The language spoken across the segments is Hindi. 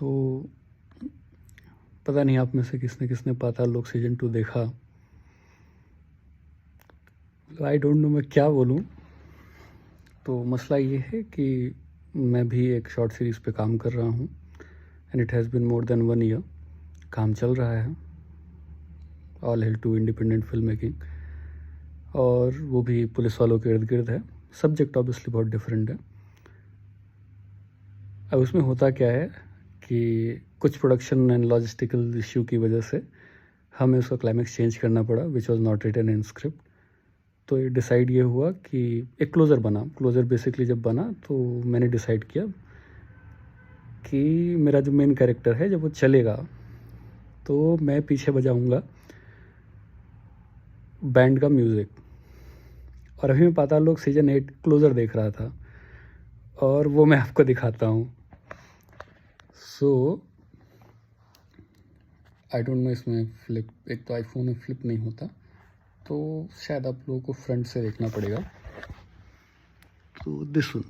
तो पता नहीं आप में से किसने किसने पाताल लोक सीजन 2 देखा। आई डोंट नो मैं क्या बोलूँ। तो मसला ये है कि मैं भी एक शॉर्ट सीरीज़ पे काम कर रहा हूँ and it has been more than 1 year. काम चल रहा है, all hail to independent film making, और वो भी पुलिस वालों के इर्द गिर्द है। सब्जेक्ट ऑब्वियसली बहुत डिफरेंट है। अब उसमें होता क्या है कि कुछ प्रोडक्शन एंड लॉजिस्टिकल इश्यू की वजह से हमें उसका क्लाइमेक्स चेंज करना पड़ा, which was not written in script. तो ये डिसाइड ये हुआ कि एक क्लोज़र बना। क्लोज़र बेसिकली जब बना तो मैंने डिसाइड किया कि मेरा जो मेन कैरेक्टर है जब वो चलेगा तो मैं पीछे बजाऊंगा बैंड का म्यूज़िक। और अभी मैं पाताल लोक सीजन 8 क्लोज़र देख रहा था और वो मैं आपको दिखाता हूँ। सो आई डोंट नो इसमें फ्लिप, एक तो आईफोन में फ्लिप नहीं होता, तो शायद आप लोगों को फ्रंट से देखना पड़ेगा। तो दिस वन।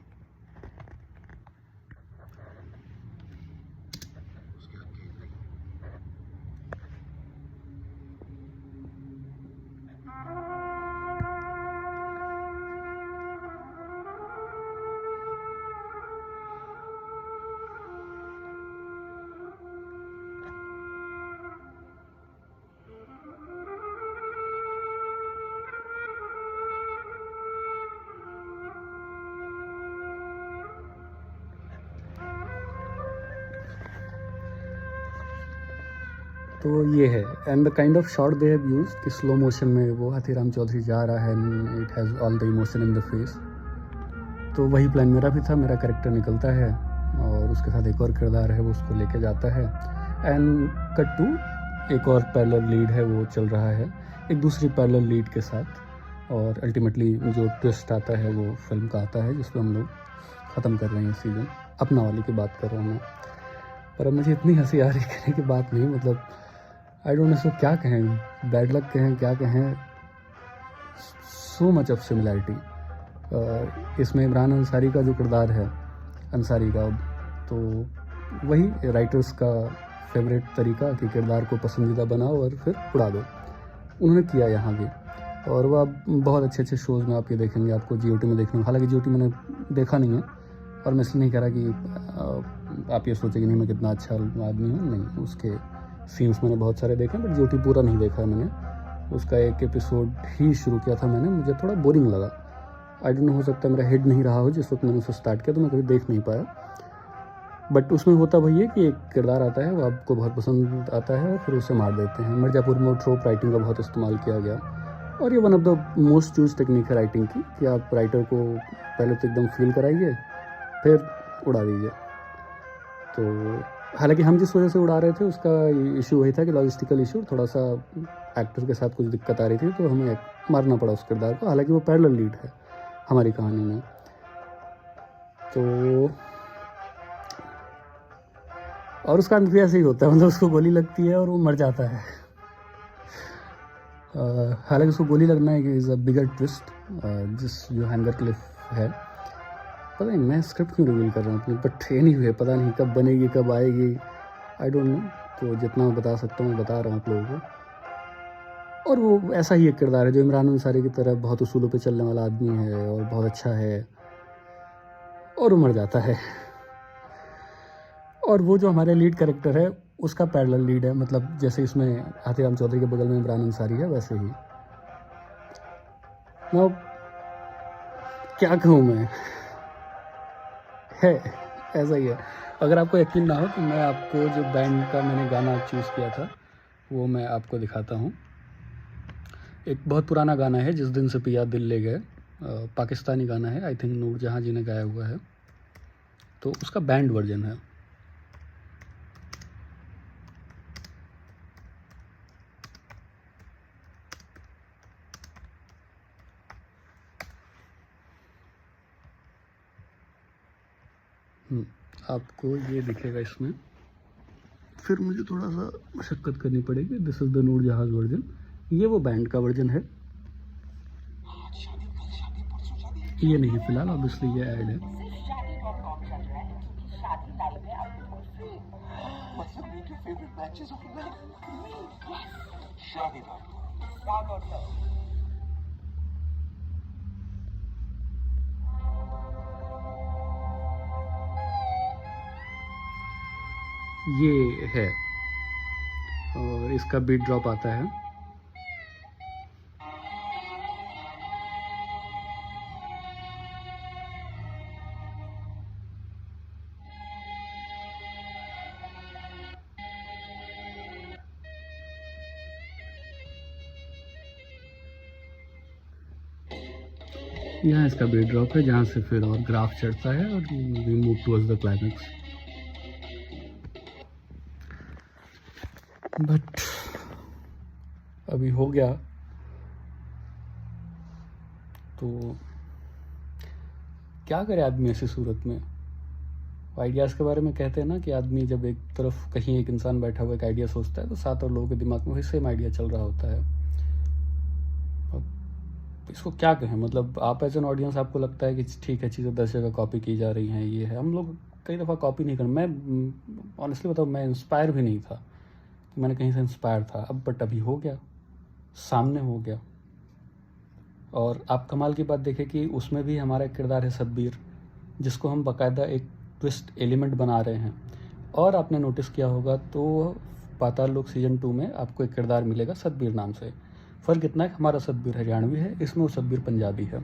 तो ये है and the kind of shot they have used कि स्लो मोशन में वो हाथीराम चौधरी जा रहा है and it has all the emotion in the face. तो वही प्लान मेरा भी था। मेरा कैरेक्टर निकलता है और उसके साथ एक और किरदार है, वो उसको लेके जाता है एंड कट टू एक और पैरेलल लीड है, वो चल रहा है एक दूसरी पैरेलल लीड के साथ। और अल्टीमेटली जो ट्विस्ट आता है वो फिल्म का आता है जिसको हम लोग ख़त्म कर रहे हैं सीज़न। अपना वाली की बात कर रहा हूँ मैं। पर अब मुझे इतनी हंसी आ रही कहने की बात नहीं, मतलब आई डोंट नो इसको क्या कहें, बैड लक कहें, क्या कहें। So much of similarity. इसमें इमरान अंसारी का जो किरदार है, अंसारी का, तो वही राइटर्स का फेवरेट तरीका कि किरदार को पसंदीदा बनाओ और फिर उड़ा दो, उन्होंने किया यहाँ भी। और वह आप बहुत अच्छे अच्छे शोज़ में आप ये देखेंगे, आपको GOT में देखने। हालांकि GOT मैंने देखा नहीं है और मैं इसलिए नहीं कह रहा कि आप ये सोचें कि नहीं मैं कितना अच्छा आदमी हूँ, नहीं। उसके सीन्स मैंने बहुत सारे देखे बट GOT पूरा नहीं देखा मैंने। उसका एक एपिसोड ही शुरू किया था मैंने, मुझे थोड़ा बोरिंग लगा। आई डोंट नो, हो सकता है मेरा हेड नहीं रहा हो जिस वक्त मैंने उसे स्टार्ट किया, तो मैं कभी देख नहीं पाया। बट उसमें होता वही है कि एक किरदार आता है, वो आपको बहुत पसंद आता है और फिर उसे मार देते हैं। मिर्ज़ापुर में ट्रोप राइटिंग का बहुत इस्तेमाल किया गया और ये one of the most use technique है राइटिंग की कि आप राइटर को पहले तो एकदम फील कराइए फिर उड़ा दीजिए। तो हालांकि हम जिस वजह से उड़ा रहे थे उसका इशू वही था कि लॉजिस्टिकल इशू, थोड़ा सा एक्टर के साथ कुछ दिक्कत आ रही थी तो हमें मारना पड़ा उस किरदार को। हालांकि वो पैरेलल लीड है हमारी कहानी में। तो और उसका अंत भी ऐसे ही होता है, मतलब उसको गोली लगती है और वो मर जाता है। हालांकि उसको गोली लगना है कि इज़ अ बिगर ट्विस्ट। जिस जो हैंगर क्लिफ है, पता नहीं मैं स्क्रिप्ट क्यों रिवील कर रहा हूँ अपनी, बट एनीवे पता नहीं कब बनेगी कब आएगी, आई डोंट नो। तो जितना मैं बता सकता हूँ बता रहा हूँ आप लोगों को। और वो ऐसा ही एक किरदार है जो इमरान अंसारी की तरह बहुत उसूलों पे चलने वाला आदमी है और बहुत अच्छा है और वो मर जाता है। और वो जो हमारे लीड कैरेक्टर है उसका पैरेलल लीड है, मतलब जैसे इसमें हाथीराम चौधरी के बगल में इमरान अंसारी है वैसे ही। ना क्या कहूँ मैं, है ऐसा ही है। अगर आपको यकीन ना हो तो मैं आपको जो बैंड का मैंने गाना चूज़ किया था वो मैं आपको दिखाता हूँ। एक बहुत पुराना गाना है, जिस दिन से पिया दिल ले गए, पाकिस्तानी गाना है, आई थिंक नूरजहां जी ने गाया हुआ है, तो उसका बैंड वर्जन है। आपको ये दिखेगा इसमें। फिर मुझे थोड़ा सा मशक्क़त करनी पड़ेगी। This is the Noorjahan version, ये वो बैंड का वर्जन है, ये नहीं फिलहाल, ऑब्वियसली ये ऐड है। शादी लाइव है अब बिल्कुल फ्री। मतलब मेरे फेवरेट मैचेस ऑनलाइन। शादी डाउनलोड करो। ये है और इसका बीट ड्रॉप आता है। यहाँ इसका बीट ड्रॉप है जहाँ से फिर और ग्राफ चढ़ता है और we move towards the climax. But अभी हो गया तो क्या करे आदमी ऐसी सूरत में। आइडियाज़ के बारे में कहते हैं ना कि आदमी जब एक तरफ कहीं एक इंसान बैठा हुआ एक आइडिया सोचता है तो 7 और लोगों के दिमाग में वही सेम आइडिया चल रहा होता है। अब इसको क्या कहें, मतलब आप एज एन ऑडियंस आपको लगता है कि ठीक है चीज़ें 10 जगह कॉपी की जा रही हैं, ये है। हम लोग कई दफ़ा कॉपी नहीं कर, मैं ऑनेस्टली बताऊँ मैं इंस्पायर भी नहीं था कि मैंने कहीं से इंस्पायर था। अब बट अभी हो गया, सामने हो गया। और आप कमाल की बात देखें कि उसमें भी हमारा एक किरदार है सतबीर, जिसको हम बाकायदा एक ट्विस्ट एलिमेंट बना रहे हैं। और आपने नोटिस किया होगा तो पाताल लोक सीजन 2 में आपको एक किरदार मिलेगा सतबीर नाम से। फ़र्क इतना है कि हमारा सतबीर हरियाणवी है, इसमें वो सतबीर पंजाबी है।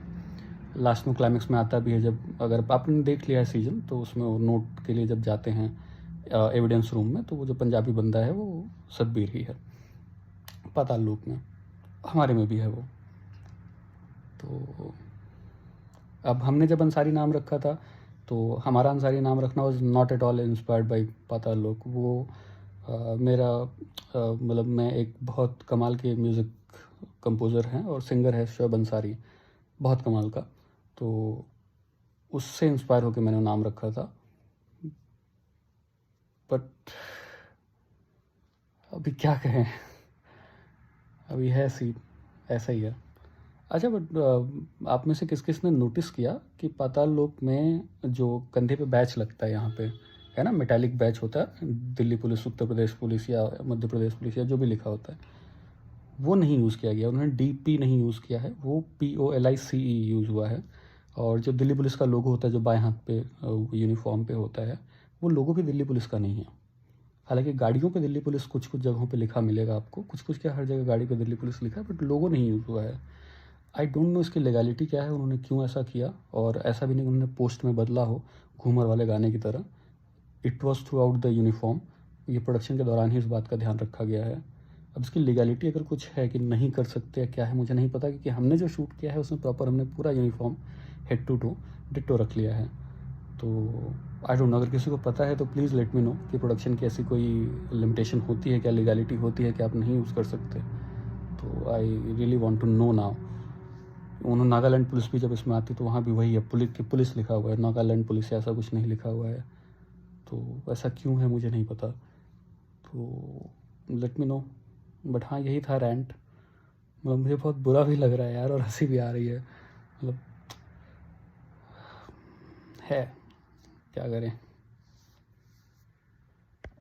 लास्ट में क्लाइमेक्स में आता भी है, जब अगर आपने देख लिया है सीजन तो उसमें वो नोट के लिए जब जाते हैं एविडेंस रूम में तो वो जो पंजाबी बंदा है वो सतबीर ही है पाताल लोक में, हमारे में भी है वो। तो अब हमने जब अंसारी नाम रखा था तो हमारा अंसारी नाम रखना was not at all inspired by Paatal Lok. वो मेरा मतलब मैं एक बहुत कमाल के म्यूज़िक कंपोज़र हैं और सिंगर है शोएब अंसारी, बहुत कमाल का, तो उससे इंस्पायर होकर मैंने नाम रखा था। बट अभी क्या कहें, अभी है सी ऐसा ही है। अच्छा बट आप में से किस किस ने नोटिस किया कि पाताल लोक में जो कंधे पे बैच लगता है, यहाँ पे है ना मेटालिक बैच होता है, दिल्ली पुलिस, उत्तर प्रदेश पुलिस या मध्य प्रदेश पुलिस या जो भी लिखा होता है, वो नहीं यूज़ किया गया। उन्होंने DP नहीं यूज़ किया है, वो POLICE यूज़ हुआ है। और जो दिल्ली पुलिस का लोगो होता है जो बाएं हाथ पे यूनिफॉर्म पे होता है, वो लोगो भी दिल्ली पुलिस का नहीं है। हालांकि गाड़ियों पे दिल्ली पुलिस कुछ कुछ जगहों पे लिखा मिलेगा आपको, कुछ कुछ क्या हर जगह गाड़ी पे दिल्ली पुलिस लिखा है, बट लोगो नहीं यूज़ हुआ है। आई डोंट नो इसकी लीगैलिटी क्या है, उन्होंने क्यों ऐसा किया। और ऐसा भी नहीं कि उन्होंने पोस्ट में बदला हो घूमर वाले गाने की तरह। It was through out the uniform. ये प्रोडक्शन के दौरान ही इस बात का ध्यान रखा गया है। अब इसकी लीगैलिटी अगर कुछ है कि नहीं कर सकते क्या है मुझे नहीं पता, क्योंकि हमने जो शूट किया है उसमें प्रॉपर हमने पूरा uniform head to toe ditto रख लिया है। तो आई डोंट नो, अगर किसी को पता है तो प्लीज़ लेट मी नो कि प्रोडक्शन की ऐसी कोई लिमिटेशन होती है क्या, लीगैलिटी होती है कि आप नहीं यूज़ कर सकते। तो I really want to know now. उन्होंने नागालैंड पुलिस भी जब इसमें आती तो वहाँ भी वही है, पुलिस लिखा हुआ है, नागालैंड पुलिस ऐसा कुछ नहीं लिखा हुआ है। तो ऐसा क्यों है मुझे नहीं पता, तो लेट मी नो। बट हाँ यही था रैंट। मतलब मुझे बहुत बुरा भी लग रहा है यार और हंसी भी आ रही है, मतलब है क्या करें।